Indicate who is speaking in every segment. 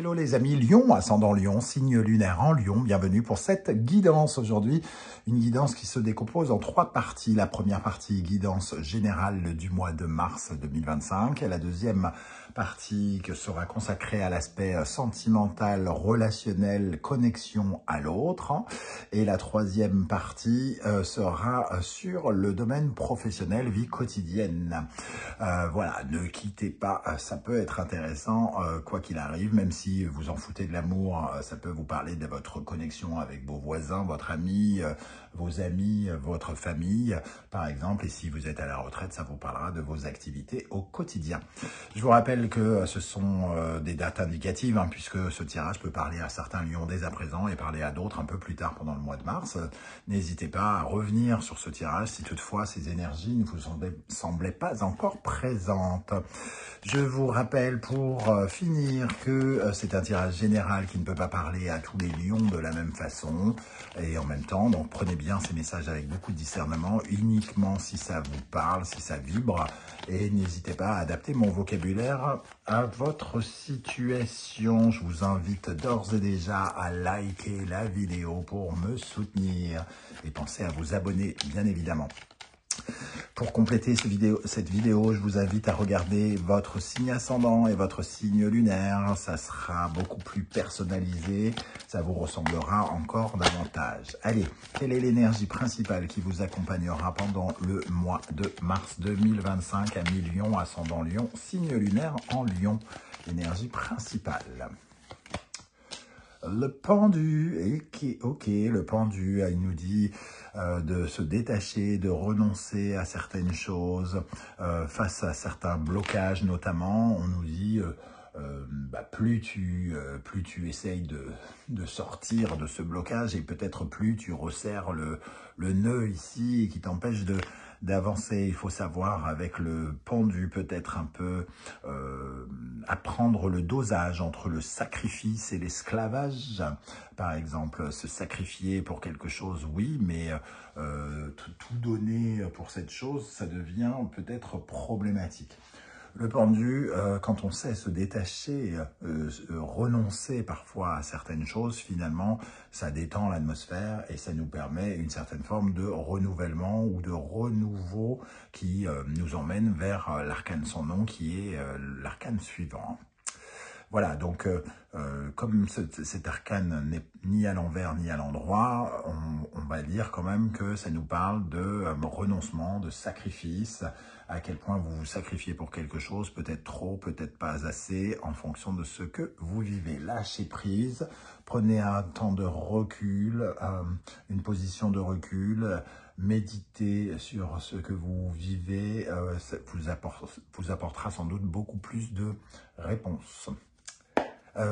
Speaker 1: Hello les amis, Lion, ascendant Lion, signe lunaire en Lion, bienvenue pour cette guidance aujourd'hui. Une guidance qui se décompose en 3 parties. La première partie, guidance générale du mois de mars 2025. Et la deuxième partie qui sera consacrée à l'aspect sentimental, relationnel, connexion à l'autre. Et la troisième partie sera sur le domaine professionnel, vie quotidienne. Voilà, ne quittez pas, ça peut être intéressant, quoi qu'il arrive, même si vous en foutez de l'amour, ça peut vous parler de votre connexion avec vos voisins, votre ami, vos amis, votre famille, par exemple. Et si vous êtes à la retraite, ça vous parlera de vos activités au quotidien. Je vous rappelle que ce sont des dates indicatives, hein, puisque ce tirage peut parler à certains lions dès à présent et parler à d'autres un peu plus tard pendant le mois de mars. N'hésitez pas à revenir sur ce tirage si toutefois ces énergies ne vous semblaient pas encore présentes. Je vous rappelle pour finir que c'est un tirage général qui ne peut pas parler à tous les lions de la même façon et en même temps, donc prenez bien ces messages avec beaucoup de discernement, uniquement si ça vous parle, si ça vibre, et n'hésitez pas à adapter mon vocabulaire à votre situation. Je vous invite d'ores et déjà à liker la vidéo pour me soutenir et pensez à vous abonner bien évidemment. Pour compléter cette vidéo, je vous invite à regarder votre signe ascendant et votre signe lunaire. Ça sera beaucoup plus personnalisé, ça vous ressemblera encore davantage. Allez, quelle est l'énergie principale qui vous accompagnera pendant le mois de mars 2025 à mi-Lion, ascendant Lion, signe lunaire en Lion? L'énergie principale. Le pendu, ok, le pendu, il nous dit de se détacher, de renoncer à certaines choses, face à certains blocages notamment. On nous dit, plus tu essayes de sortir de ce blocage et peut-être plus tu resserres le nœud ici qui t'empêche d'avancer. Il faut savoir avec le pendu peut-être un peu apprendre le dosage entre le sacrifice et l'esclavage. Par exemple, se sacrifier pour quelque chose, oui, mais tout donner pour cette chose, ça devient peut-être problématique. Le pendu, quand on sait se détacher, renoncer parfois à certaines choses, finalement, ça détend l'atmosphère et ça nous permet une certaine forme de renouvellement ou de renouveau qui nous emmène vers l'arcane sans nom, qui est l'arcane suivant. Voilà, donc comme cet arcane n'est ni à l'envers ni à l'endroit, on va dire quand même que ça nous parle de renoncement, de sacrifice, à quel point vous vous sacrifiez pour quelque chose, peut-être trop, peut-être pas assez, en fonction de ce que vous vivez. Lâchez prise, prenez un temps de recul, une position de recul, méditez sur ce que vous vivez, ça vous apportera sans doute beaucoup plus de réponses.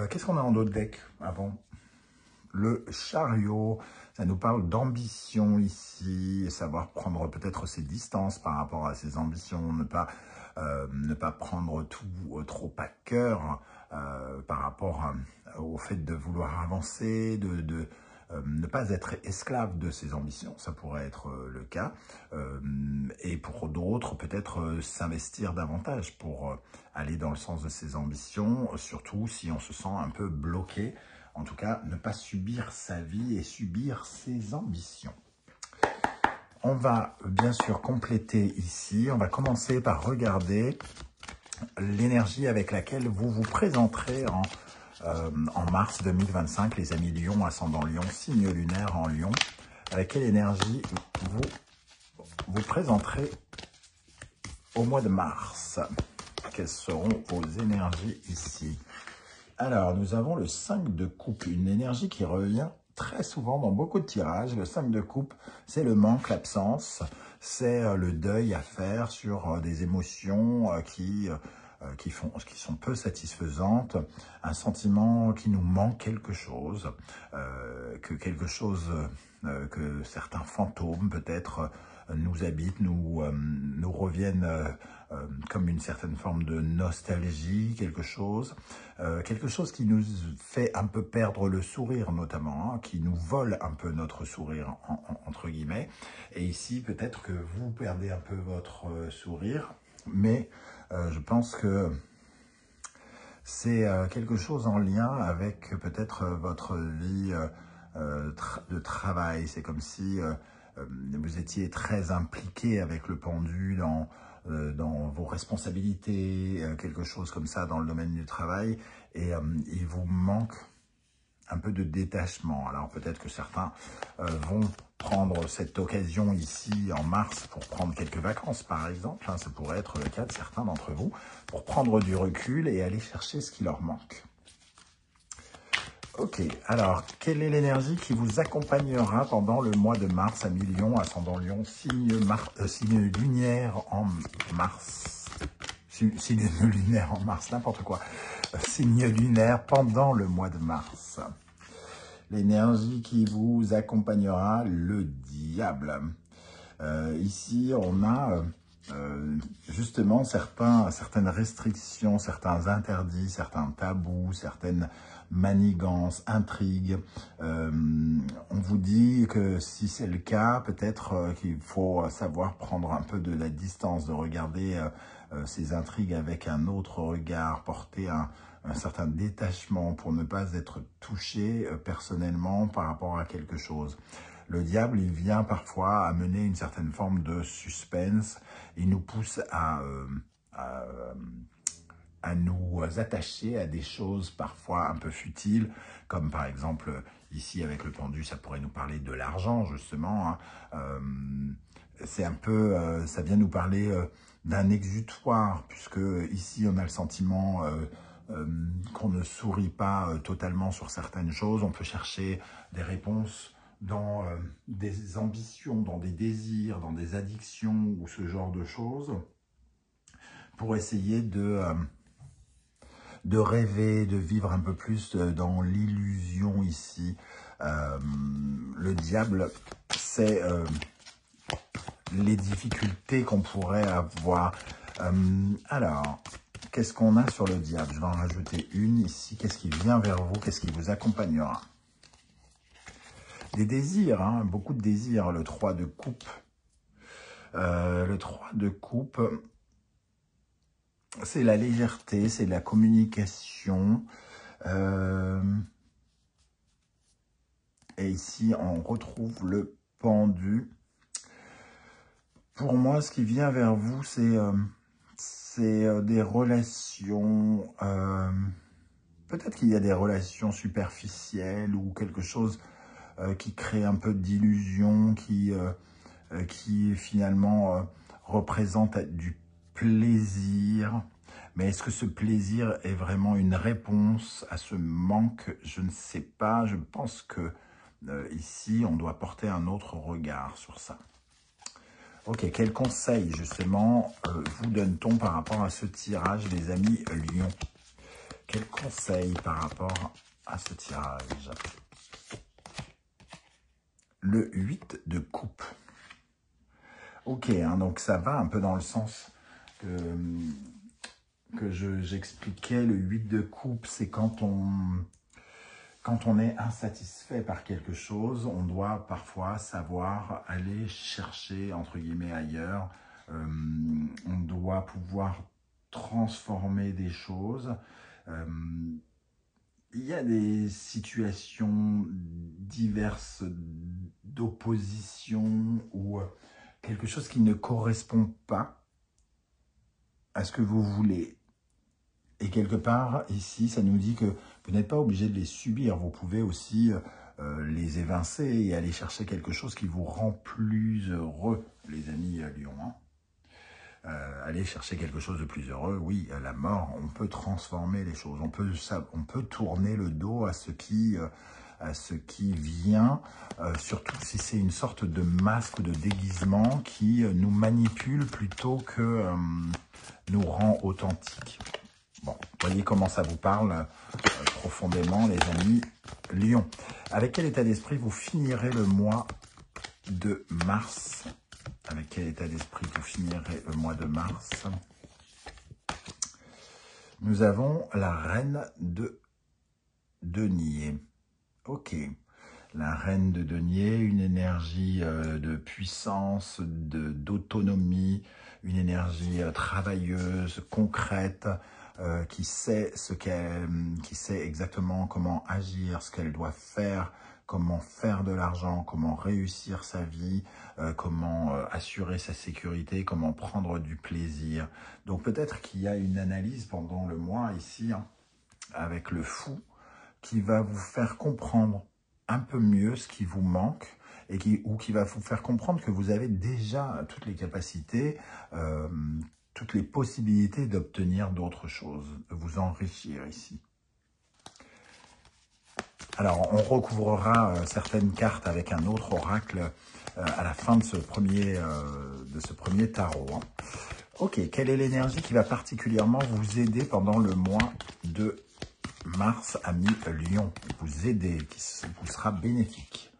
Speaker 1: Qu'est-ce qu'on a en d'autres decks avant? Le chariot, ça nous parle d'ambition ici, savoir prendre peut-être ses distances par rapport à ses ambitions, ne pas prendre tout trop à cœur par rapport au fait de vouloir avancer, ne pas être esclave de ses ambitions, ça pourrait être le cas. Et pour d'autres, peut-être s'investir davantage pour aller dans le sens de ses ambitions, surtout si on se sent un peu bloqué. En tout cas, ne pas subir sa vie et subir ses ambitions. On va bien sûr compléter ici. On va commencer par regarder l'énergie avec laquelle vous vous présenterez en mars 2025, les amis Lion, ascendant Lion, signe lunaire en Lion. Avec quelle énergie vous présenterez au mois de mars? Quelles seront vos énergies ici? Alors, nous avons le 5 de coupe, une énergie qui revient très souvent dans beaucoup de tirages. Le 5 de coupe, c'est le manque, l'absence, c'est le deuil à faire sur des émotions qui sont peu satisfaisantes, un sentiment qui nous manque quelque chose, que certains fantômes peut-être nous habitent, nous reviennent comme une certaine forme de nostalgie, quelque chose qui nous fait un peu perdre le sourire notamment, hein, qui nous vole un peu notre sourire entre guillemets. Et ici peut-être que vous perdez un peu votre sourire, mais je pense que c'est quelque chose en lien avec peut-être votre vie de travail. C'est comme si vous étiez très impliqué avec le pendu dans vos responsabilités, quelque chose comme ça dans le domaine du travail, et il vous manque un peu de détachement. Alors peut-être que certains vont prendre cette occasion ici en mars pour prendre quelques vacances par exemple, hein, ça pourrait être le cas de certains d'entre vous, pour prendre du recul et aller chercher ce qui leur manque. Ok, alors, quelle est l'énergie qui vous accompagnera pendant le mois de mars à mi-Lion, ascendant Lion, signe lunaire en mars, signe lunaire en mars, n'importe quoi, signe lunaire pendant le mois de mars. L'énergie qui vous accompagnera, le diable. Ici, on a justement certaines restrictions, certains interdits, certains tabous, certaines manigances, intrigues. On vous dit que si c'est le cas, peut-être qu'il faut savoir prendre un peu de la distance, de regarder ces intrigues avec un autre regard, porter un certain détachement pour ne pas être touché personnellement par rapport à quelque chose. Le diable, il vient parfois amener une certaine forme de suspense. Il nous pousse à nous attacher à des choses parfois un peu futiles, comme par exemple, ici avec le pendu, ça pourrait nous parler de l'argent, justement. Hein. C'est un peu, ça vient nous parler d'un exutoire, puisque ici on a le sentiment qu'on ne sourit pas totalement sur certaines choses. On peut chercher des réponses dans des ambitions, dans des désirs, dans des addictions ou ce genre de choses, pour essayer de rêver, de vivre un peu plus dans l'illusion ici. Le diable, c'est les difficultés qu'on pourrait avoir. Alors, qu'est-ce qu'on a sur le diable? Je vais en rajouter une ici. Qu'est-ce qui vient vers vous? Qu'est-ce qui vous accompagnera? Des désirs, hein, beaucoup de désirs. Le 3 de coupe. Le 3 de coupe, c'est la légèreté, c'est la communication. Et ici, on retrouve le pendu. Pour moi, ce qui vient vers vous, c'est des relations... peut-être qu'il y a des relations superficielles ou quelque chose qui crée un peu d'illusion, qui finalement représente du plaisir. Mais est-ce que ce plaisir est vraiment une réponse à ce manque? Je ne sais pas. Je pense que ici, on doit porter un autre regard sur ça. Ok, quel conseil justement vous donne-t-on par rapport à ce tirage, les amis Lion? Quel conseil par rapport à ce tirage? Le 8 de coupe. Ok, hein, donc ça va un peu dans le sens que j'expliquais. Le 8 de coupe, c'est quand on est insatisfait par quelque chose, on doit parfois savoir aller chercher, entre guillemets, ailleurs. On doit pouvoir transformer des choses. Il y a des situations diverses d'opposition ou quelque chose qui ne correspond pas à ce que vous voulez. Et quelque part, ici, ça nous dit que vous n'êtes pas obligé de les subir. Vous pouvez aussi les évincer et aller chercher quelque chose qui vous rend plus heureux, les amis Lion. Hein. Aller chercher quelque chose de plus heureux, oui, la mort, on peut transformer les choses. On peut tourner le dos à ce qui vient, surtout si c'est une sorte de masque ou de déguisement qui nous manipule plutôt que nous rend authentiques. Bon, voyez comment ça vous parle profondément, les amis Lion. Avec quel état d'esprit vous finirez le mois de mars? Avec quel état d'esprit vous finirez le mois de mars? Nous avons la reine de denier. Ok. La reine de denier, une énergie de puissance, d'autonomie, une énergie travailleuse, concrète, qui sait qui sait exactement comment agir, ce qu'elle doit faire, comment faire de l'argent, comment réussir sa vie, comment assurer sa sécurité, comment prendre du plaisir. Donc peut-être qu'il y a une analyse pendant le mois ici, hein, avec le fou, qui va vous faire comprendre un peu mieux ce qui vous manque, ou qui va vous faire comprendre que vous avez déjà toutes les capacités, toutes les possibilités d'obtenir d'autres choses, de vous enrichir ici. Alors, on recouvrera certaines cartes avec un autre oracle à la fin de ce premier tarot, hein. Ok, quelle est l'énergie qui va particulièrement vous aider pendant le mois de Mars à mi-Lion? Vous aider, qui vous sera bénéfique.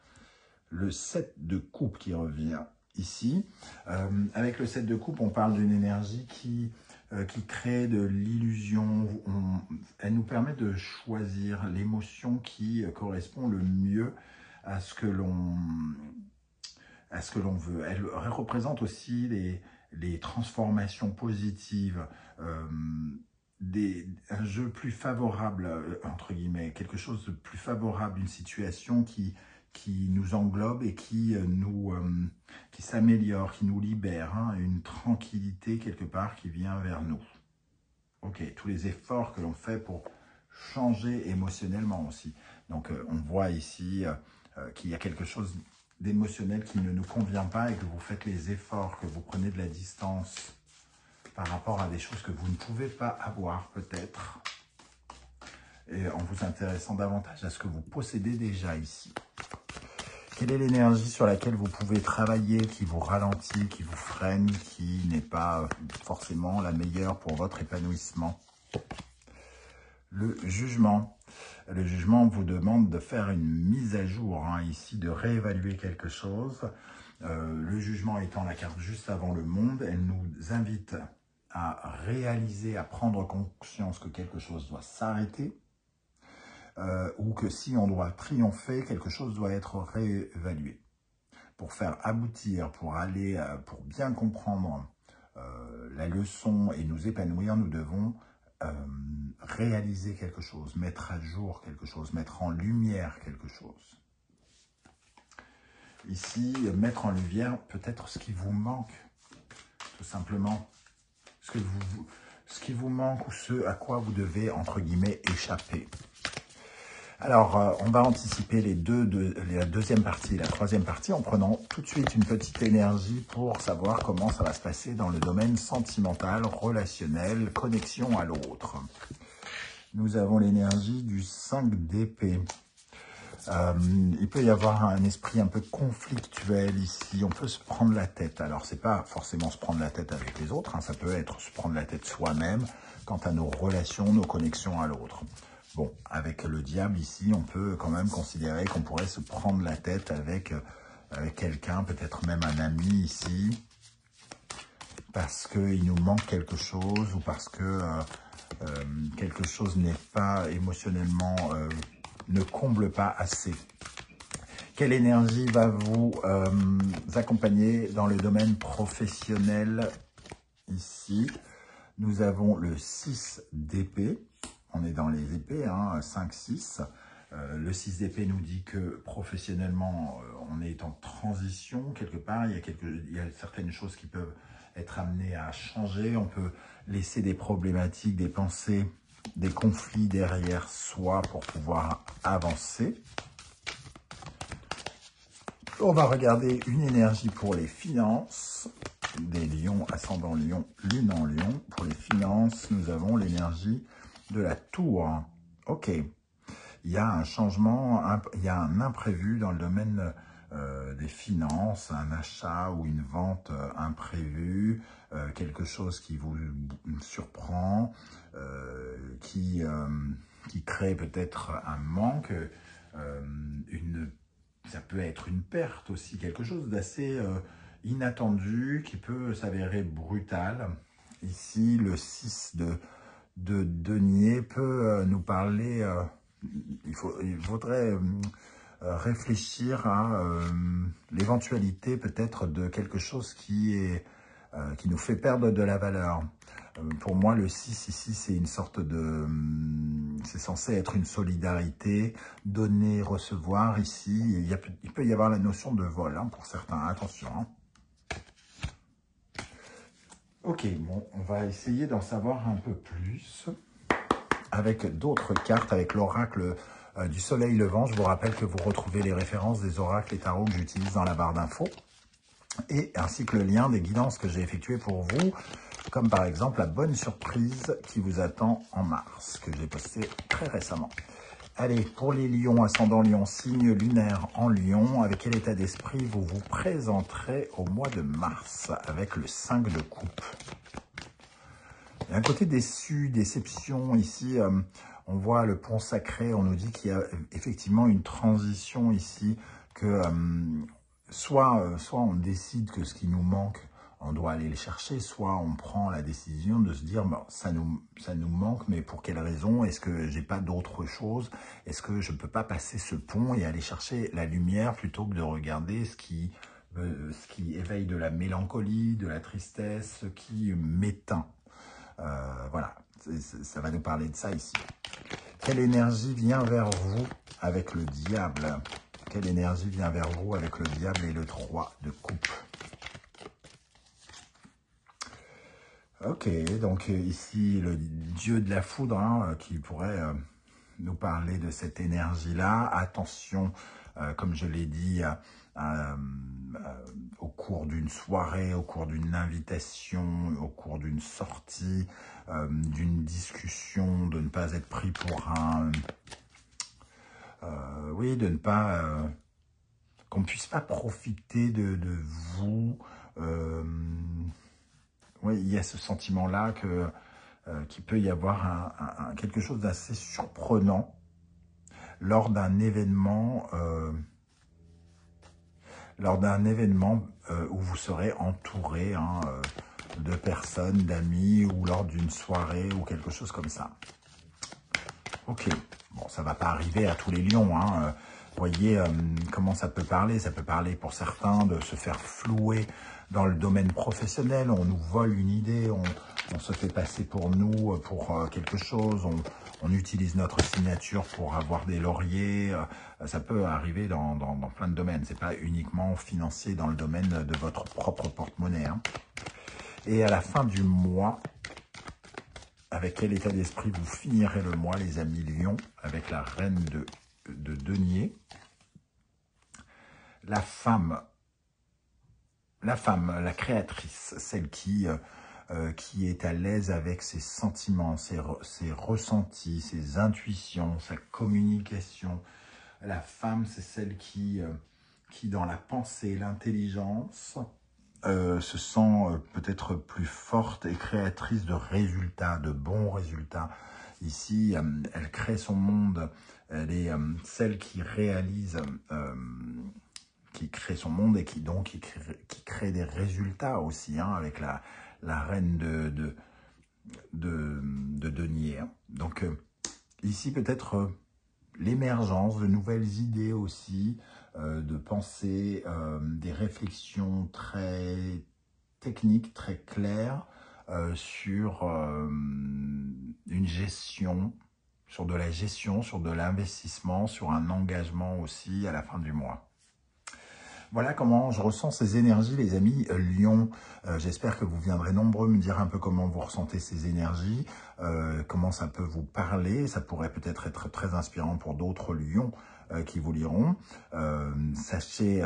Speaker 1: Le 7 de coupe qui revient ici. Avec le 7 de coupe, on parle d'une énergie qui crée de l'illusion. Elle nous permet de choisir l'émotion qui correspond le mieux à ce que l'on veut. Elle représente aussi les transformations positives, un jeu plus favorable, entre guillemets, quelque chose de plus favorable, une situation qui nous englobe et qui s'améliore, qui nous libère, hein, une tranquillité quelque part qui vient vers nous. Ok, tous les efforts que l'on fait pour changer émotionnellement aussi. Donc on voit ici qu'il y a quelque chose d'émotionnel qui ne nous convient pas et que vous faites les efforts, que vous prenez de la distance par rapport à des choses que vous ne pouvez pas avoir peut-être, et en vous intéressant davantage à ce que vous possédez déjà ici. Quelle est l'énergie sur laquelle vous pouvez travailler, qui vous ralentit, qui vous freine, qui n'est pas forcément la meilleure pour votre épanouissement? Le jugement. Le jugement vous demande de faire une mise à jour, hein, ici, de réévaluer quelque chose. Le jugement étant la carte juste avant le monde, elle nous invite à réaliser, à prendre conscience que quelque chose doit s'arrêter, ou que si on doit triompher, quelque chose doit être réévalué. Pour faire aboutir, pour bien comprendre la leçon et nous épanouir, nous devons réaliser quelque chose, mettre à jour quelque chose, mettre en lumière quelque chose. Ici, mettre en lumière peut-être ce qui vous manque, tout simplement. Ce qui vous manque ou ce à quoi vous devez, entre guillemets, échapper. Alors, on va anticiper la deuxième partie et la troisième partie en prenant tout de suite une petite énergie pour savoir comment ça va se passer dans le domaine sentimental, relationnel, connexion à l'autre. Nous avons l'énergie du 5 d'épée. Il peut y avoir un esprit un peu conflictuel ici, on peut se prendre la tête. Alors, c'est pas forcément se prendre la tête avec les autres, hein, ça peut être se prendre la tête soi-même quant à nos relations, nos connexions à l'autre. Bon, avec le diable ici, on peut quand même considérer qu'on pourrait se prendre la tête avec quelqu'un, peut-être même un ami ici, parce qu'il nous manque quelque chose ou parce que quelque chose n'est pas émotionnellement, ne comble pas assez. Quelle énergie va vous accompagner dans le domaine professionnel ici? Nous avons le 6 d'épée. On est dans les épées, hein, 5-6. Le 6 d'épée nous dit que professionnellement, on est en transition quelque part. Il y a certaines choses qui peuvent être amenées à changer. On peut laisser des problématiques, des pensées, des conflits derrière soi pour pouvoir avancer. On va regarder une énergie pour les finances. Des lions, ascendant lion, lune en lion. Pour les finances, nous avons l'énergie de la tour. Ok. Il y a un changement, il y a un imprévu dans le domaine des finances, un achat ou une vente imprévue, quelque chose qui vous surprend, qui crée peut-être un manque, ça peut être une perte aussi, quelque chose d'assez inattendu qui peut s'avérer brutal. Ici, le 6 de denier peut nous parler, il faudrait réfléchir à l'éventualité peut-être de quelque chose qui est qui nous fait perdre de la valeur. Pour moi, le 6 ici, c'est une sorte de... C'est censé être une solidarité, donner, recevoir. Ici, il peut y avoir la notion de vol hein, pour certains. Attention. Hein. Ok, bon, on va essayer d'en savoir un peu plus avec d'autres cartes, avec l'oracle du soleil levant. Je vous rappelle que vous retrouvez les références des oracles et tarots que j'utilise dans la barre d'infos, et ainsi que le lien des guidances que j'ai effectuées pour vous, comme par exemple la bonne surprise qui vous attend en mars, que j'ai posté très récemment. Allez, pour les lions, ascendant lion, signe lunaire en lion, avec quel état d'esprit vous vous présenterez au mois de mars avec le 5 de coupe? Il y a un côté déçu, déception ici, on voit le pont sacré, on nous dit qu'il y a effectivement une transition ici, que soit on décide que ce qui nous manque, on doit aller le chercher, soit on prend la décision de se dire bon, ça nous manque, mais pour quelle raison? Est-ce que j'ai pas d'autre chose? Est-ce que je peux pas passer ce pont et aller chercher la lumière plutôt que de regarder ce qui éveille de la mélancolie, de la tristesse, ce qui m'éteint? Voilà, ça va nous parler de ça ici. Quelle énergie vient vers vous avec le diable? Quelle énergie vient vers vous avec le diable et le 3 de coupe? Ok, donc ici, le dieu de la foudre hein, qui pourrait nous parler de cette énergie-là. Attention, comme je l'ai dit, au cours d'une soirée, au cours d'une invitation, au cours d'une sortie, d'une discussion, de ne pas être pris pour un... oui, de ne pas... qu'on ne puisse pas profiter de vous. Oui, il y a ce sentiment-là qu'il peut y avoir quelque chose d'assez surprenant lors d'un événement, où vous serez entouré hein, de personnes, d'amis, ou lors d'une soirée ou quelque chose comme ça. Ok, bon, ça ne va pas arriver à tous les lions. Hein. Voyez comment ça peut parler. Ça peut parler pour certains de se faire flouer dans le domaine professionnel. On nous vole une idée, on se fait passer pour nous, pour quelque chose. On utilise notre signature pour avoir des lauriers. Ça peut arriver dans plein de domaines. Ce n'est pas uniquement financier dans le domaine de votre propre porte-monnaie. Hein. Et à la fin du mois, avec quel état d'esprit vous finirez le mois, les amis lions, avec la reine de denier. La femme, la créatrice, celle qui est à l'aise avec ses sentiments, ses ressentis, ses intuitions, sa communication. La femme, c'est celle qui dans la pensée, l'intelligence, se sent peut-être plus forte et créatrice de résultats, de bons résultats. Ici, elle crée son monde, elle est celle qui réalise, qui crée son monde et qui crée des résultats aussi, hein, avec la reine de denier. Hein. Donc, ici, peut-être l'émergence de nouvelles idées aussi, de pensées, des réflexions très techniques, très claires sur une gestion, sur de la gestion, sur de l'investissement, sur un engagement aussi à la fin du mois. Voilà comment je ressens ces énergies, les amis Lions. J'espère que vous viendrez nombreux me dire un peu comment vous ressentez ces énergies, comment ça peut vous parler. Ça pourrait peut-être être très inspirant pour d'autres Lions qui vous liront. Sachez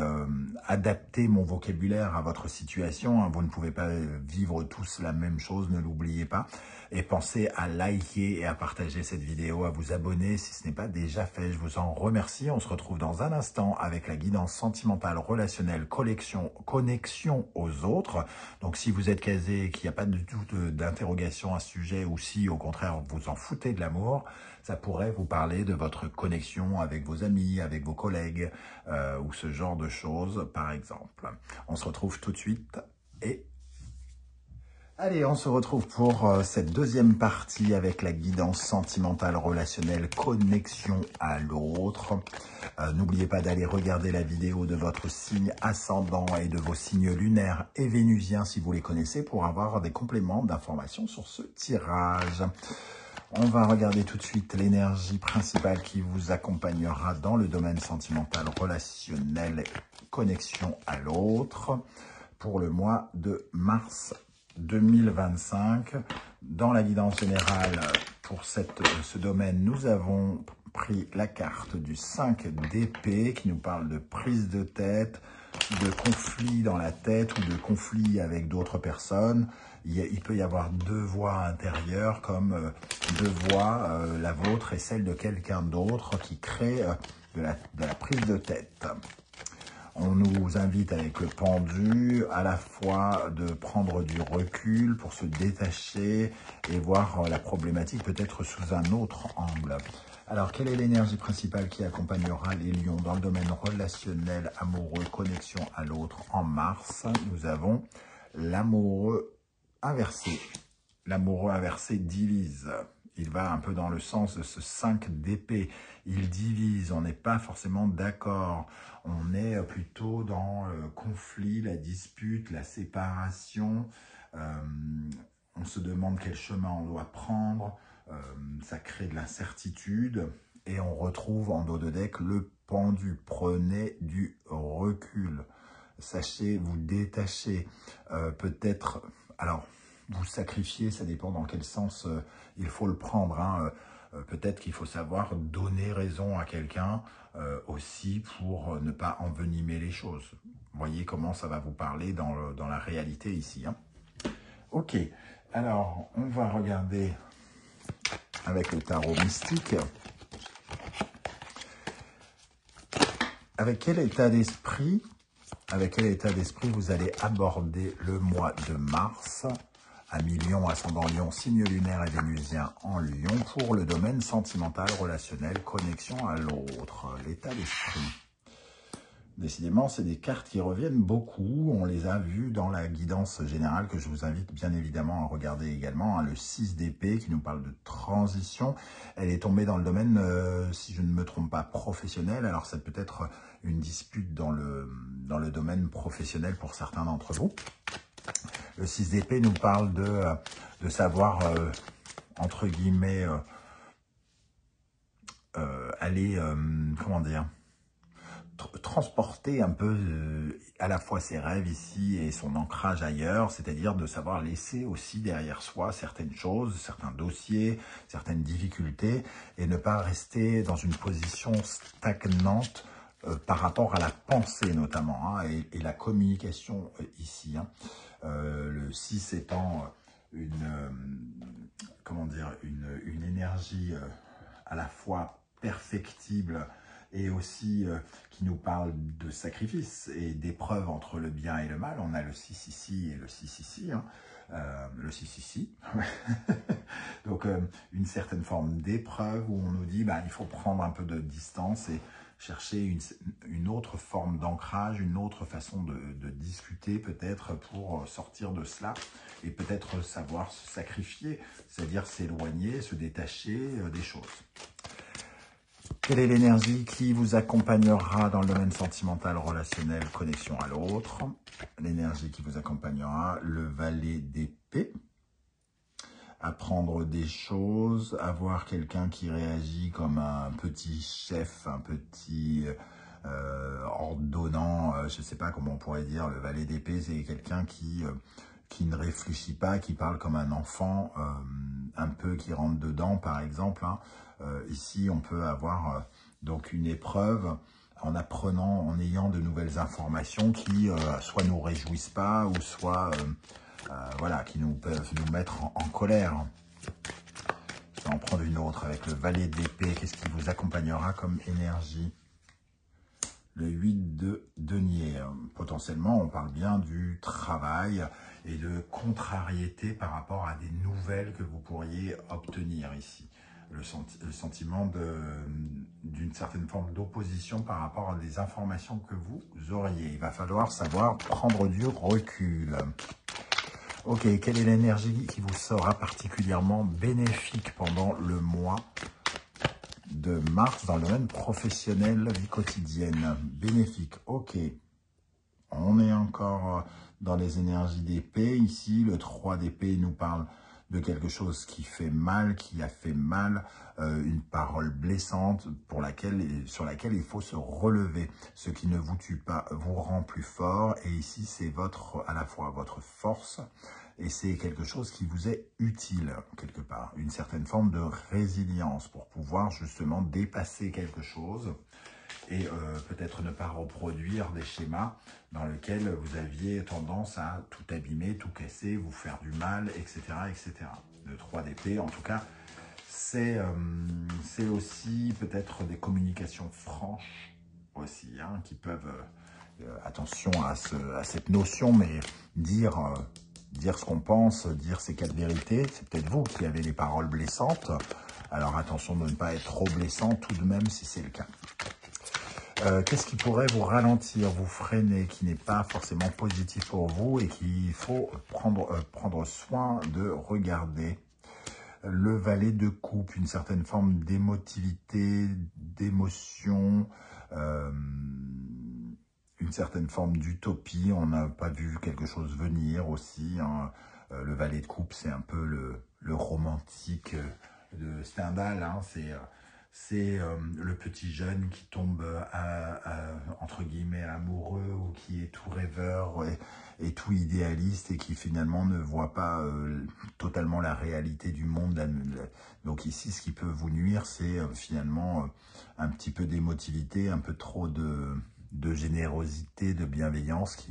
Speaker 1: adapter mon vocabulaire à votre situation. Hein. Vous ne pouvez pas vivre tous la même chose, ne l'oubliez pas. Et pensez à liker et à partager cette vidéo, à vous abonner si ce n'est pas déjà fait. Je vous en remercie. On se retrouve dans un instant avec la guidance sentimentale, relationnelle, connexion aux autres. Donc si vous êtes casé et qu'il n'y a pas du tout d'interrogation à ce sujet, ou si au contraire vous en foutez de l'amour, ça pourrait vous parler de votre connexion avec vos amis, avec vos collègues, ou ce genre de choses par exemple. On se retrouve tout de suite et Allez, on se retrouve pour cette deuxième partie avec la guidance sentimentale, relationnelle, connexion à l'autre. N'oubliez pas d'aller regarder la vidéo de votre signe ascendant et de vos signes lunaires et vénusiens si vous les connaissez pour avoir des compléments d'informations sur ce tirage. On va regarder tout de suite l'énergie principale qui vous accompagnera dans le domaine sentimental, relationnel, connexion à l'autre pour le mois de mars 2025. Dans la guidance générale pour ce domaine, nous avons pris la carte du 5 d'épée qui nous parle de prise de tête, de conflit dans la tête ou de conflit avec d'autres personnes. Il peut y avoir deux voix intérieures comme deux voix, la vôtre et celle de quelqu'un d'autre qui crée de la prise de tête. On nous invite avec le pendu à la fois de prendre du recul pour se détacher et voir la problématique peut-être sous un autre angle. Alors, quelle est l'énergie principale qui accompagnera les lions dans le domaine relationnel, amoureux, connexion à l'autre en mars? Nous avons l'amoureux inversé. L'amoureux inversé divise. Il va un peu dans le sens de ce 5 d'épée. Il divise, on n'est pas forcément d'accord. On est plutôt dans le conflit, la dispute, la séparation. On se demande quel chemin on doit prendre. Ça crée de l'incertitude. Et on retrouve en dos de deck le pendu. Prenez du recul. Sachez vous détacher. Peut-être... Alors, vous sacrifier, ça dépend dans quel sens il faut le prendre. Hein. Peut-être qu'il faut savoir donner raison à quelqu'un aussi pour ne pas envenimer les choses. Voyez comment ça va vous parler dans la réalité ici. Hein. Ok, alors on va regarder avec le tarot mystique. Avec quel état d'esprit vous allez aborder le mois de mars? Amis Lion, ascendant Lion, signe lunaire et vénusien en Lion pour le domaine sentimental, relationnel, connexion à l'autre, l'état d'esprit. Décidément, c'est des cartes qui reviennent beaucoup. On les a vues dans la guidance générale que je vous invite bien évidemment à regarder également. Hein, le 6 d'épée qui nous parle de transition. Elle est tombée dans le domaine, si je ne me trompe pas, professionnel. Alors, ça peut être une dispute dans le domaine professionnel pour certains d'entre vous. Le 6 d'épée nous parle de savoir, entre guillemets, aller, comment dire, transporter un peu à la fois ses rêves ici et son ancrage ailleurs, c'est-à-dire de savoir laisser aussi derrière soi certaines choses, certains dossiers, certaines difficultés, et ne pas rester dans une position stagnante par rapport à la pensée notamment, hein, et la communication ici. Hein. Le 6 étant comment dire, une énergie à la fois perfectible et aussi qui nous parle de sacrifice et d'épreuve entre le bien et le mal. On a le 6 ici et le 6 ici. Hein. Le 6 ici. Donc, une certaine forme d'épreuve où on nous dit il faut prendre un peu de distance et chercher une autre forme d'ancrage, une autre façon de discuter peut-être pour sortir de cela et peut-être savoir se sacrifier, c'est-à-dire s'éloigner, se détacher des choses. Quelle est l'énergie qui vous accompagnera dans le domaine sentimental, relationnel, connexion à l'autre? L'énergie qui vous accompagnera, le valet d'épée. Apprendre des choses, avoir quelqu'un qui réagit comme un petit chef, un petit ordonnant, je ne sais pas comment on pourrait dire. Le valet d'épée, c'est quelqu'un qui ne réfléchit pas, qui parle comme un enfant, un peu qui rentre dedans par exemple. Hein. Ici, on peut avoir donc une épreuve en apprenant, en ayant de nouvelles informations qui soit nous réjouissent pas ou soit voilà, qui peuvent nous mettre en colère. Je vais en prendre une autre avec le valet d'épée. Qu'est-ce qui vous accompagnera comme énergie? Le 8 de denier. Potentiellement, on parle bien du travail et de contrariété par rapport à des nouvelles que vous pourriez obtenir ici. Le sentiment d'une certaine forme d'opposition par rapport à des informations que vous auriez. Il va falloir savoir prendre du recul. Ok, quelle est l'énergie qui vous sera particulièrement bénéfique pendant le mois de mars dans le domaine professionnel, vie quotidienne? Bénéfique, ok. On est encore dans les énergies d'épée. Ici, le 3 d'épée nous parle de quelque chose qui fait mal, qui a fait mal, une parole blessante sur laquelle il faut se relever. Ce qui ne vous tue pas vous rend plus fort. Et ici, c'est à la fois votre force et c'est quelque chose qui vous est utile, quelque part. Une certaine forme de résilience pour pouvoir justement dépasser quelque chose et peut-être ne pas reproduire des schémas dans lesquels vous aviez tendance à tout abîmer, tout casser, vous faire du mal, etc. etc. Le 3 d'épée, en tout cas, c'est aussi peut-être des communications franches aussi, hein, qui peuvent, attention à cette notion, mais dire ce qu'on pense, dire ses quatre vérités, c'est peut-être vous qui avez les paroles blessantes. Alors attention de ne pas être trop blessant tout de même si c'est le cas. Qu'est-ce qui pourrait vous ralentir, vous freiner, qui n'est pas forcément positif pour vous et qu'il faut prendre soin de regarder? Le valet de coupe, une certaine forme d'émotivité, d'émotion, une certaine forme d'utopie. On n'a pas vu quelque chose venir aussi, hein. Le valet de coupe, c'est un peu le romantique de Stendhal, hein. C'est le petit jeune qui tombe entre guillemets amoureux ou qui est tout rêveur et tout idéaliste et qui finalement ne voit pas totalement la réalité du monde. Donc ici, ce qui peut vous nuire, c'est finalement un petit peu d'émotivité, un peu trop de générosité, de bienveillance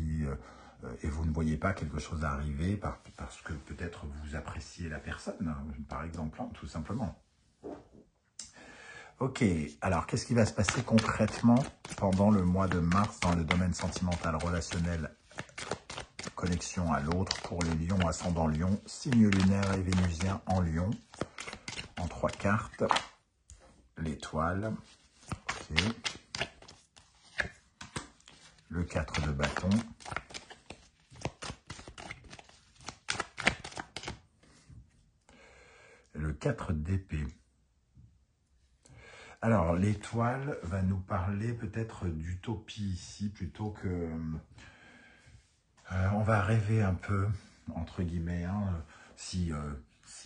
Speaker 1: et vous ne voyez pas quelque chose arriver parce que peut-être vous appréciez la personne, hein, par exemple, hein, tout simplement. Ok, alors qu'est-ce qui va se passer concrètement pendant le mois de mars dans le domaine sentimental, relationnel, connexion à l'autre pour les lions, ascendant lion, signe lunaire et vénusien en lion, en 3 cartes, l'étoile, okay. Le 4 de bâton, le 4 d'épée. Alors, l'étoile va nous parler peut-être d'utopie ici, plutôt que... on va rêver un peu, entre guillemets, hein, si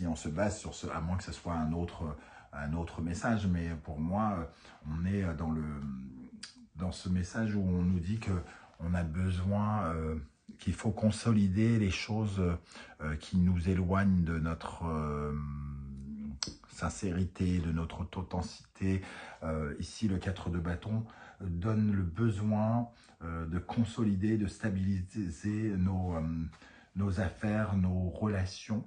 Speaker 1: on se base sur ce... À moins que ce soit un autre message, mais pour moi, on est dans ce message où on nous dit qu'on a besoin... qu'il faut consolider les choses qui nous éloignent de notre... sincérité, de notre authenticité. Ici, le 4 de bâton donne le besoin de consolider, de stabiliser nos affaires, nos relations.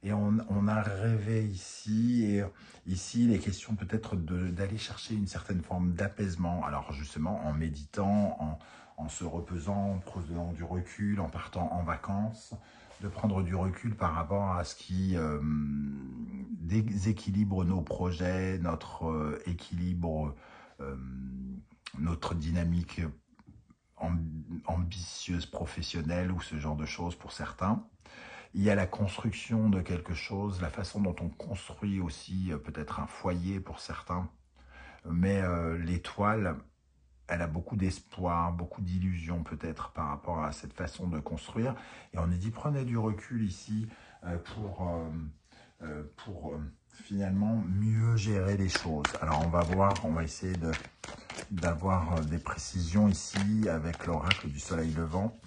Speaker 1: Et on a rêvé ici, et ici, il est question peut-être d'aller chercher une certaine forme d'apaisement. Alors justement, en méditant, en se reposant, en prenant du recul, en partant en vacances, de prendre du recul par rapport à ce qui déséquilibre nos projets, notre équilibre, notre dynamique ambitieuse professionnelle ou ce genre de choses pour certains. Il y a la construction de quelque chose, la façon dont on construit aussi peut-être un foyer pour certains. Mais l'étoile, elle a beaucoup d'espoir, beaucoup d'illusions peut-être par rapport à cette façon de construire. Et on est dit, prenez du recul ici pour finalement mieux gérer les choses. Alors on va voir, on va essayer d'avoir des précisions ici avec l'oracle du soleil levant.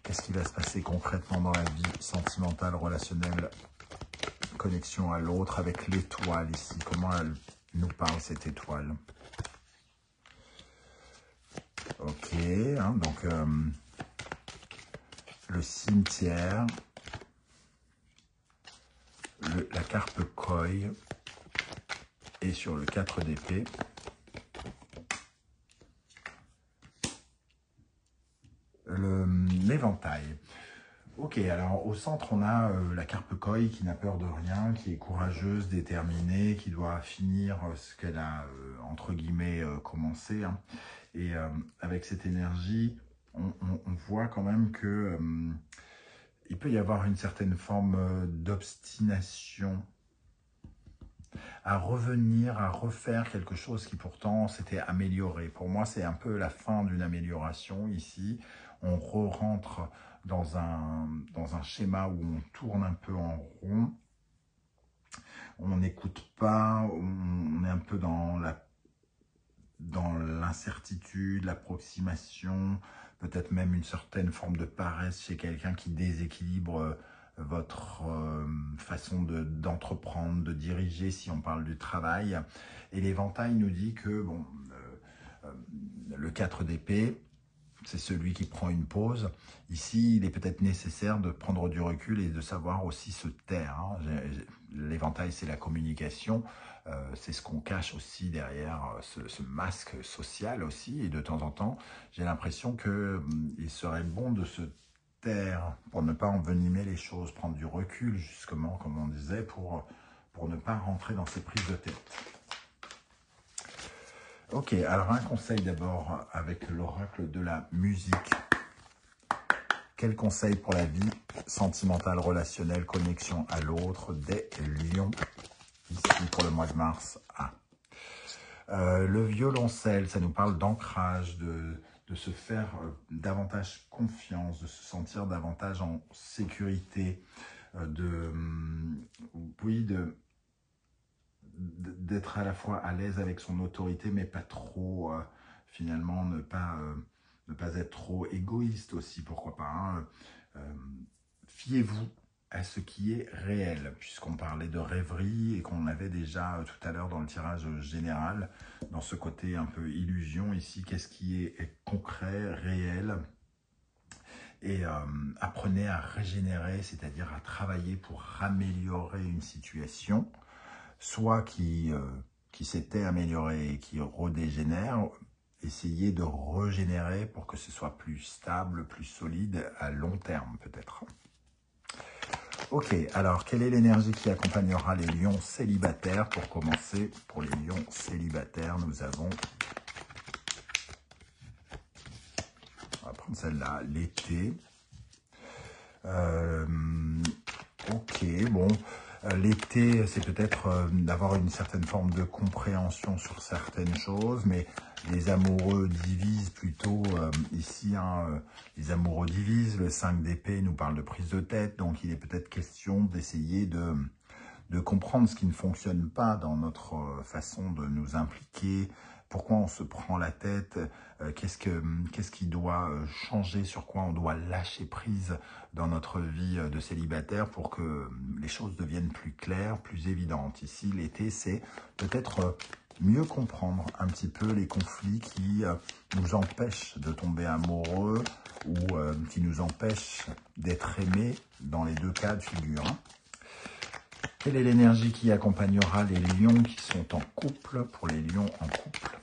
Speaker 1: Qu'est-ce qui va se passer concrètement dans la vie sentimentale, relationnelle, connexion à l'autre avec l'étoile ici? Comment elle nous parle cette étoile? Ok, hein, donc le cimetière, la carpe koi et sur le 4 d'épée. L'éventail. Ok, alors au centre, on a la carpe koi qui n'a peur de rien, qui est courageuse, déterminée, qui doit finir ce qu'elle a, entre guillemets, commencé. Hein. Et avec cette énergie, on voit quand même que il peut y avoir une certaine forme d'obstination à revenir, à refaire quelque chose qui pourtant s'était amélioré. Pour moi, c'est un peu la fin d'une amélioration ici. On rentre dans un schéma où on tourne un peu en rond. On n'écoute pas, on est un peu dans l'incertitude, l'approximation, peut-être même une certaine forme de paresse chez quelqu'un qui déséquilibre votre façon d'entreprendre, de diriger, si on parle du travail. Et l'éventail nous dit que bon, le 4 d'épée, c'est celui qui prend une pause. Ici, il est peut-être nécessaire de prendre du recul et de savoir aussi se taire. Hein. L'éventail, c'est la communication. C'est ce qu'on cache aussi derrière ce masque social aussi. Et de temps en temps, j'ai l'impression qu'il serait bon de se taire pour ne pas envenimer les choses, prendre du recul, justement, comme on disait, pour ne pas rentrer dans ces prises de tête. Ok, alors un conseil d'abord avec l'oracle de la musique. Quel conseil pour la vie sentimentale, relationnelle, connexion à l'autre des lions, ici pour le mois de mars. Le violoncelle, ça nous parle d'ancrage, de se faire davantage confiance, de se sentir davantage en sécurité, d'être à la fois à l'aise avec son autorité, mais pas trop, finalement, ne pas être trop égoïste aussi, pourquoi pas. Hein. Fiez-vous à ce qui est réel, puisqu'on parlait de rêverie et qu'on avait déjà tout à l'heure dans le tirage général, dans ce côté un peu illusion ici, qu'est-ce qui est concret, réel, et apprenez à régénérer, c'est-à-dire à travailler pour améliorer une situation, soit qui s'était amélioré et qui redégénère, essayez de régénérer pour que ce soit plus stable, plus solide à long terme peut-être. Ok, alors quelle est l'énergie qui accompagnera les lions célibataires? Pour commencer, pour les lions célibataires, nous avons, on va prendre celle-là, l'été. Ok, bon, l'été, c'est peut-être d'avoir une certaine forme de compréhension sur certaines choses, mais les amoureux divisent plutôt ici, hein, les amoureux divisent. Le 5 d'épée nous parle de prise de tête, donc il est peut-être question d'essayer de comprendre ce qui ne fonctionne pas dans notre façon de nous impliquer, pourquoi on se prend la tête, qu'est-ce qui doit changer, sur quoi on doit lâcher prise dans notre vie de célibataire pour que les choses deviennent plus claires, plus évidentes. Ici, l'été, c'est peut-être mieux comprendre un petit peu les conflits qui nous empêchent de tomber amoureux ou qui nous empêchent d'être aimés dans les deux cas de figure. Quelle est l'énergie qui accompagnera les lions qui sont en couple? Pour les lions en couple,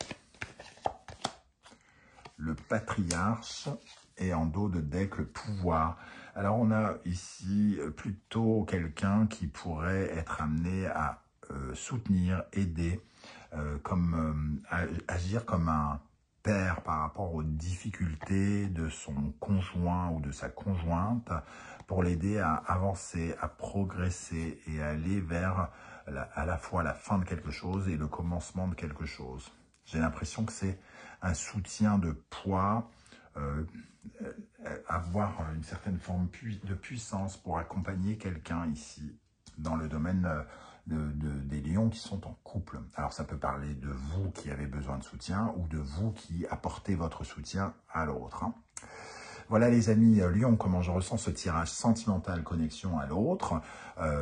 Speaker 1: le patriarche et en dos de deck le pouvoir. Alors on a ici plutôt quelqu'un qui pourrait être amené à soutenir, aider, agir comme un père par rapport aux difficultés de son conjoint ou de sa conjointe, pour l'aider à avancer, à progresser et à aller vers à la fois la fin de quelque chose et le commencement de quelque chose. J'ai l'impression que c'est un soutien de poids, avoir une certaine forme de puissance pour accompagner quelqu'un ici dans le domaine des lions qui sont en couple. Alors ça peut parler de vous qui avez besoin de soutien ou de vous qui apportez votre soutien à l'autre. Hein. Voilà les amis Lions, comment je ressens ce tirage sentimental connexion à l'autre.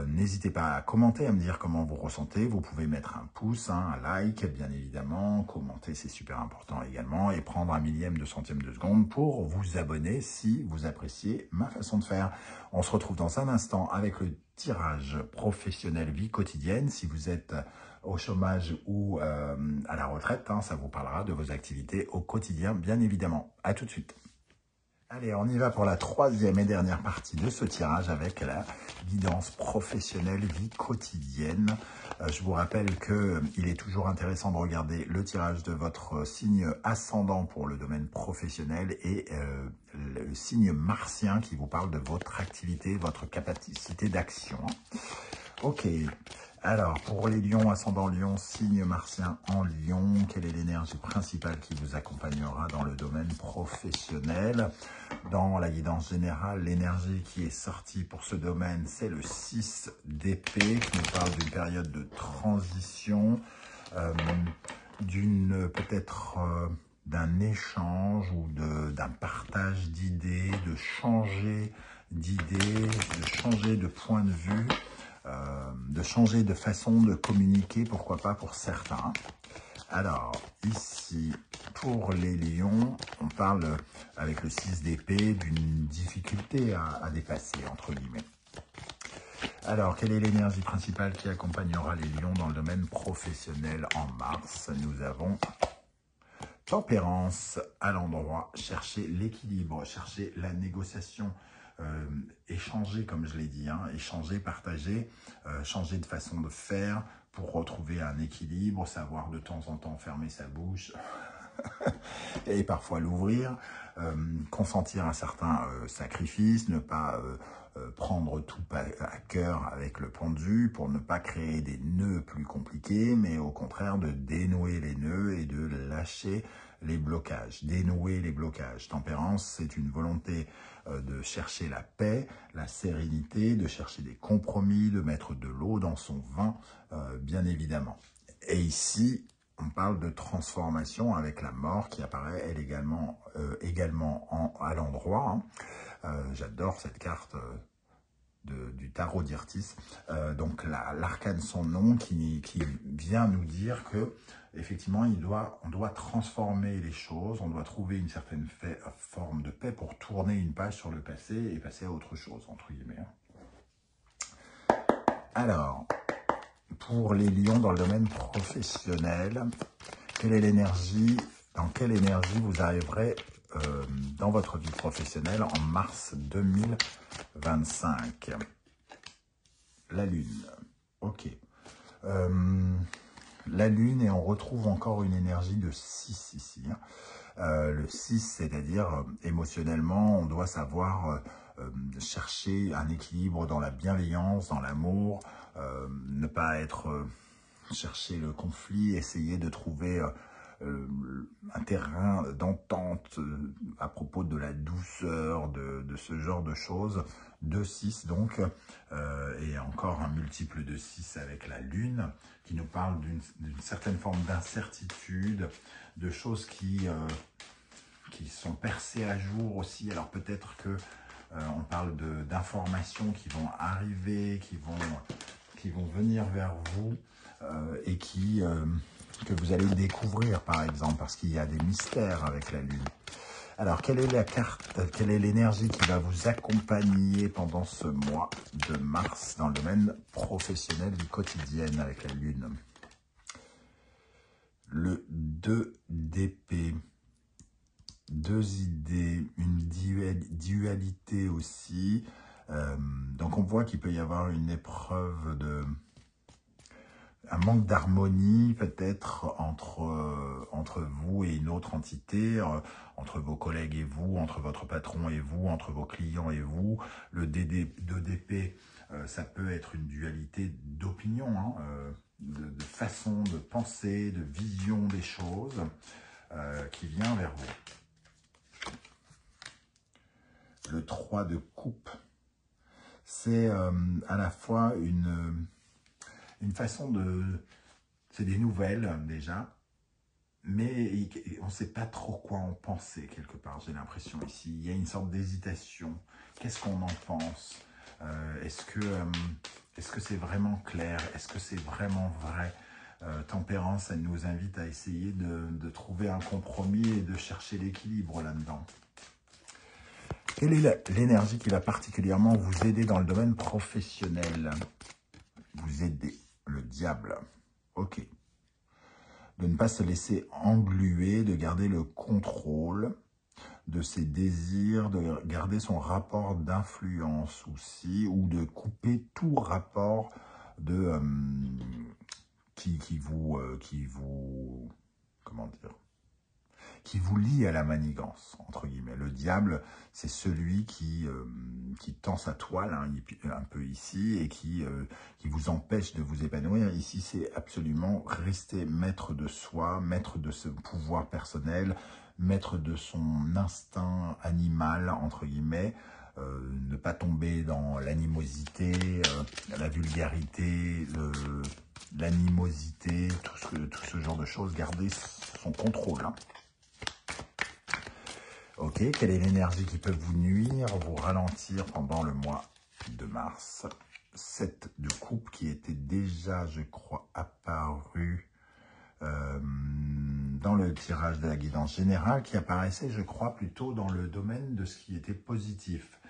Speaker 1: N'hésitez pas à commenter, à me dire comment vous ressentez. Vous pouvez mettre un pouce, hein, un like bien évidemment. Commenter, c'est super important également. Et prendre un millième de centième de seconde pour vous abonner si vous appréciez ma façon de faire. On se retrouve dans un instant avec le tirage professionnel vie quotidienne. Si vous êtes au chômage ou à la retraite, hein, ça vous parlera de vos activités au quotidien bien évidemment. À tout de suite. Allez, on y va pour la troisième et dernière partie de ce tirage avec la guidance professionnelle vie quotidienne. Je vous rappelle qu'il est toujours intéressant de regarder le tirage de votre signe ascendant pour le domaine professionnel et le signe martien qui vous parle de votre activité, votre capacité d'action. Ok, alors pour les lions, ascendant lion, signe martien en lion, quelle est l'énergie principale qui vous accompagnera dans le domaine professionnel? Dans la guidance générale, l'énergie qui est sortie pour ce domaine, c'est le 6 d'épée, qui nous parle d'une période de transition, peut-être d'un échange ou d'un partage d'idées, de changer d'idées, de changer de point de vue, de changer de façon de communiquer, pourquoi pas pour certains. Alors, ici, pour les lions, on parle, avec le 6 d'épée, d'une difficulté à dépasser, entre guillemets. Alors, quelle est l'énergie principale qui accompagnera les lions dans le domaine professionnel en mars? Nous avons tempérance à l'endroit, chercher l'équilibre, chercher la négociation, échanger, comme je l'ai dit, hein, échanger, partager, changer de façon de faire pour retrouver un équilibre, savoir de temps en temps fermer sa bouche et parfois l'ouvrir, consentir un certain sacrifice, ne pas prendre tout à cœur avec le pendu pour ne pas créer des nœuds plus compliqués, mais au contraire de dénouer les nœuds et de lâcher les blocages, dénouer les blocages. Tempérance, c'est une volonté de chercher la paix, la sérénité, de chercher des compromis, de mettre de l'eau dans son vin, bien évidemment. Et ici, on parle de transformation avec la mort qui apparaît elle également, à l'endroit. Hein. J'adore cette carte du tarot d'Irtis. Donc l'arcane sans nom qui vient nous dire que effectivement on doit transformer les choses, on doit trouver une certaine forme de paix pour tourner une page sur le passé et passer à autre chose, entre guillemets. Alors, pour les lions dans le domaine professionnel, quelle est l'énergie, dans quelle énergie vous arriverez dans votre vie professionnelle en mars 2025? La Lune, ok. La Lune, et on retrouve encore une énergie de 6 ici. Hein. Le 6, c'est-à-dire émotionnellement, on doit savoir chercher un équilibre dans la bienveillance, dans l'amour, ne pas être chercher le conflit, essayer de trouver un terrain d'entente à propos de la douceur, de ce genre de choses. 2-6 donc, et encore un multiple de 6 avec la Lune, qui nous parle d'une certaine forme d'incertitude, de choses qui sont percées à jour aussi. Alors peut-être que on parle d'informations qui vont arriver, qui vont venir vers vous et que vous allez découvrir par exemple, parce qu'il y a des mystères avec la Lune. Alors, quelle est la carte, quelle est l'énergie qui va vous accompagner pendant ce mois de mars dans le domaine professionnel du quotidien avec la Lune? Le 2 d'épée, 2 idées, une dualité aussi. Donc, on voit qu'il peut y avoir une épreuve un manque d'harmonie peut-être entre vous et une autre entité, entre vos collègues et vous, entre votre patron et vous, entre vos clients et vous. Le 2 d'épée, ça peut être une dualité d'opinion, hein, de façon de penser, de vision des choses qui vient vers vous. Le 3 de coupe, c'est à la fois une façon de... C'est des nouvelles, déjà, mais on ne sait pas trop quoi en penser, quelque part, j'ai l'impression ici. Il y a une sorte d'hésitation. Qu'est-ce qu'on en pense? Est-ce que c'est vraiment clair? Est-ce que c'est vraiment vrai? Tempérance, elle nous invite à essayer de trouver un compromis et de chercher l'équilibre là-dedans. Quelle est l'énergie qui va particulièrement vous aider dans le domaine professionnel? Vous aider. Le diable, ok. De ne pas se laisser engluer, de garder le contrôle, de ses désirs, de garder son rapport d'influence aussi, ou de couper tout rapport de qui vous comment dire, qui vous lie à la manigance, entre guillemets. Le diable, c'est celui qui tend sa toile, hein, un peu ici, et qui vous empêche de vous épanouir. Ici, c'est absolument rester maître de soi, maître de ce pouvoir personnel, maître de son instinct animal, entre guillemets, ne pas tomber dans l'animosité, la vulgarité, l'animosité, tout ce genre de choses, garder son contrôle. Hein. Ok, quelle est l'énergie qui peut vous nuire, vous ralentir pendant le mois de mars? 7 de coupe qui était déjà, je crois, apparu dans le tirage de la guidance générale, qui apparaissait, je crois, plutôt dans le domaine de ce qui était positif.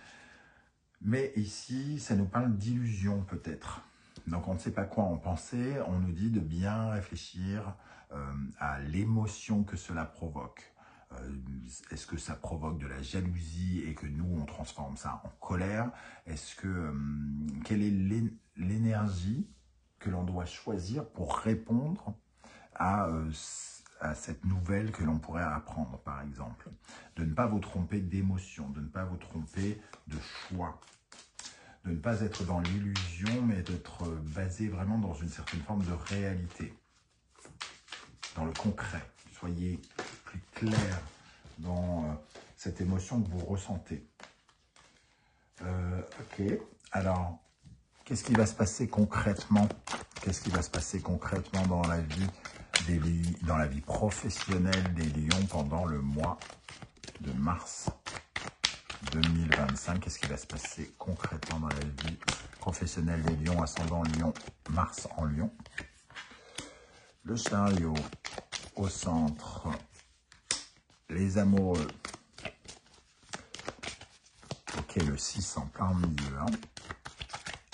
Speaker 1: Mais ici, ça nous parle d'illusion peut-être. Donc on ne sait pas quoi en penser, on nous dit de bien réfléchir à l'émotion que cela provoque. Est-ce que ça provoque de la jalousie et que nous, on transforme ça en colère? Est-ce que quelle est l'énergie que l'on doit choisir pour répondre à cette nouvelle que l'on pourrait apprendre, par exemple? De ne pas vous tromper d'émotion, de ne pas vous tromper de choix, de ne pas être dans l'illusion, mais d'être basé vraiment dans une certaine forme de réalité, dans le concret. Soyez plus clair dans cette émotion que vous ressentez. Ok, alors, qu'est-ce qui va se passer concrètement? Qu'est-ce qui va se passer concrètement dans la vie professionnelle des lions pendant le mois de mars 2025? Qu'est-ce qui va se passer concrètement dans la vie professionnelle des lions, ascendant lion, Mars en lion? Le chariot au centre, les amoureux. Ok, le 6 en plein milieu. Hein.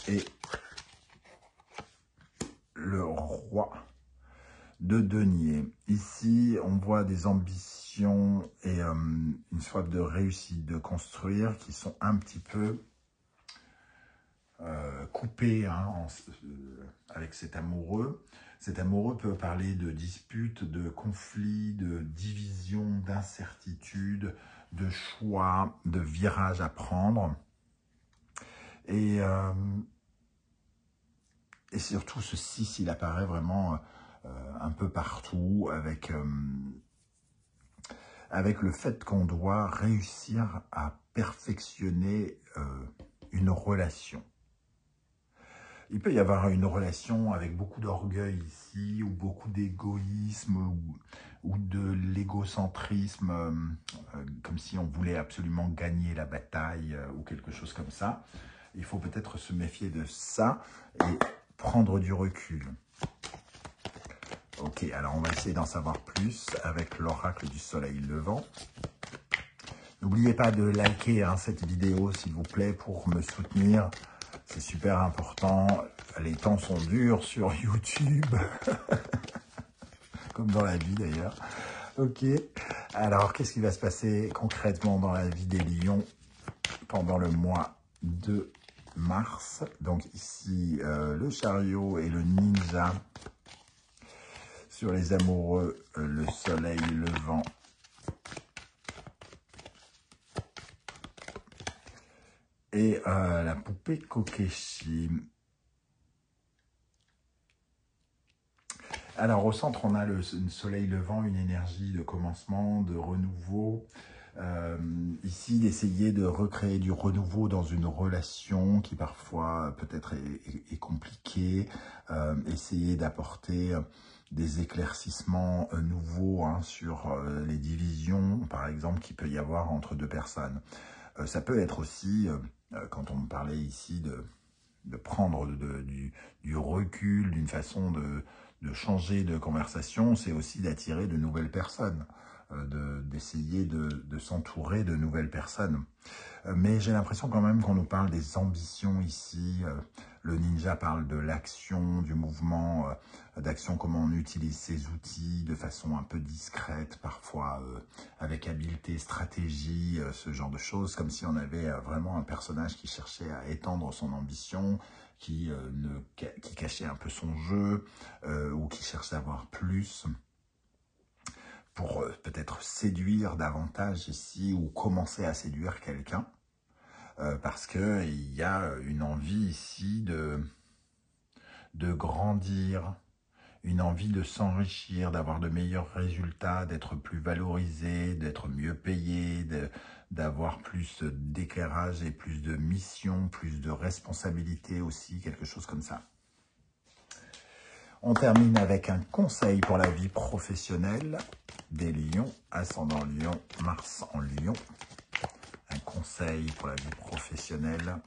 Speaker 1: Et le roi de denier. Ici, on voit des ambitions et une soif de réussite, de construire, qui sont un petit peu coupées hein, avec cet amoureux. Cet amoureux peut parler de disputes, de conflits, de divisions, d'incertitudes, de choix, de virages à prendre. Et surtout, ce 6, il apparaît vraiment un peu partout avec le fait qu'on doit réussir à perfectionner une relation. Il peut y avoir une relation avec beaucoup d'orgueil ici, ou beaucoup d'égoïsme, ou de l'égocentrisme, comme si on voulait absolument gagner la bataille, ou quelque chose comme ça. Il faut peut-être se méfier de ça et prendre du recul. Ok, alors on va essayer d'en savoir plus avec l'oracle du soleil levant. N'oubliez pas de liker hein, cette vidéo, s'il vous plaît, pour me soutenir. C'est super important. Les temps sont durs sur YouTube. Comme dans la vie d'ailleurs. Ok. Alors, qu'est-ce qui va se passer concrètement dans la vie des lions pendant le mois de mars? Donc ici, le chariot et le ninja. Sur les amoureux, le soleil levant. Et la poupée Kokeshi. Alors, au centre, on a le soleil levant, une énergie de commencement, de renouveau. Ici, d'essayer de recréer du renouveau dans une relation qui parfois peut-être est compliquée. Essayer d'apporter des éclaircissements nouveaux hein, sur les divisions, par exemple, qu'il peut y avoir entre deux personnes. Ça peut être aussi, quand on me parlait ici de prendre du recul, d'une façon de changer de conversation, c'est aussi d'attirer de nouvelles personnes, d'essayer de s'entourer de nouvelles personnes. Mais j'ai l'impression quand même qu'on nous parle des ambitions ici, Le ninja parle de l'action, du mouvement, d'action, comment on utilise ses outils de façon un peu discrète, parfois avec habileté, stratégie, ce genre de choses, comme si on avait vraiment un personnage qui cherchait à étendre son ambition, qui cachait un peu son jeu, ou qui cherchait à avoir plus, pour peut-être séduire davantage ici, ou commencer à séduire quelqu'un. Parce qu'il y a une envie ici de grandir, une envie de s'enrichir, d'avoir de meilleurs résultats, d'être plus valorisé, d'être mieux payé, d'avoir plus d'éclairage et plus de mission, plus de responsabilité aussi, quelque chose comme ça. On termine avec un conseil pour la vie professionnelle des lions, ascendant lion, Mars en lion. Un conseil pour la vie professionnelle,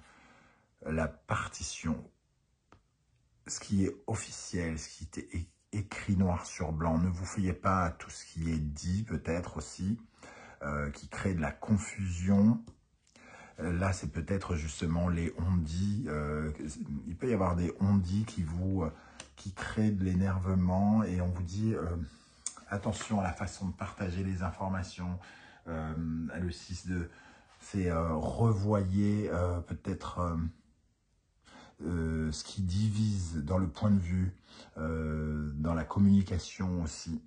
Speaker 1: la partition, ce qui est officiel, ce qui est écrit noir sur blanc. Ne vous fiez pas à tout ce qui est dit, peut-être aussi, qui crée de la confusion. Là, c'est peut-être justement les on-dit. Il peut y avoir des on-dit qui créent de l'énervement et on vous dit attention à la façon de partager les informations. Le 6-2. C'est revoyer peut-être ce qui divise dans le point de vue, dans la communication aussi.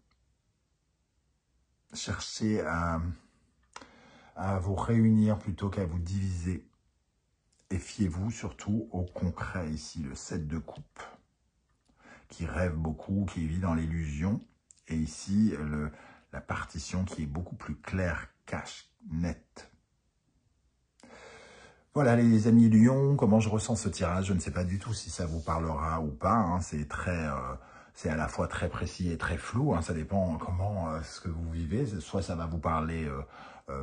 Speaker 1: Cherchez à vous réunir plutôt qu'à vous diviser. Et fiez-vous surtout au concret ici, le 7 de coupe, qui rêve beaucoup, qui vit dans l'illusion. Et ici, la partition qui est beaucoup plus claire, cash, nette. Voilà les amis Lion, comment je ressens ce tirage. Je ne sais pas du tout si ça vous parlera ou pas. Hein. C'est à la fois très précis et très flou. Hein. Ça dépend comment ce que vous vivez. Soit ça va vous parler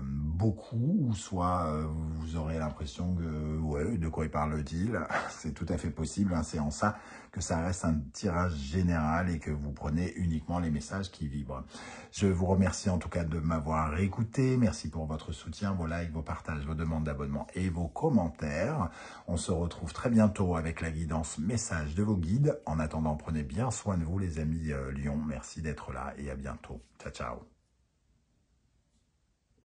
Speaker 1: beaucoup, soit vous aurez l'impression que ouais, de quoi il parle-t-il. C'est tout à fait possible. Hein. C'est en ça que ça reste un tirage général et que vous prenez uniquement les messages qui vibrent. Je vous remercie en tout cas de m'avoir écouté. Merci pour votre soutien, vos likes, vos partages, vos demandes d'abonnement et vos commentaires. On se retrouve très bientôt avec la guidance message de vos guides. En attendant, prenez bien soin de vous les amis Lion. Merci d'être là et à bientôt. Ciao, ciao.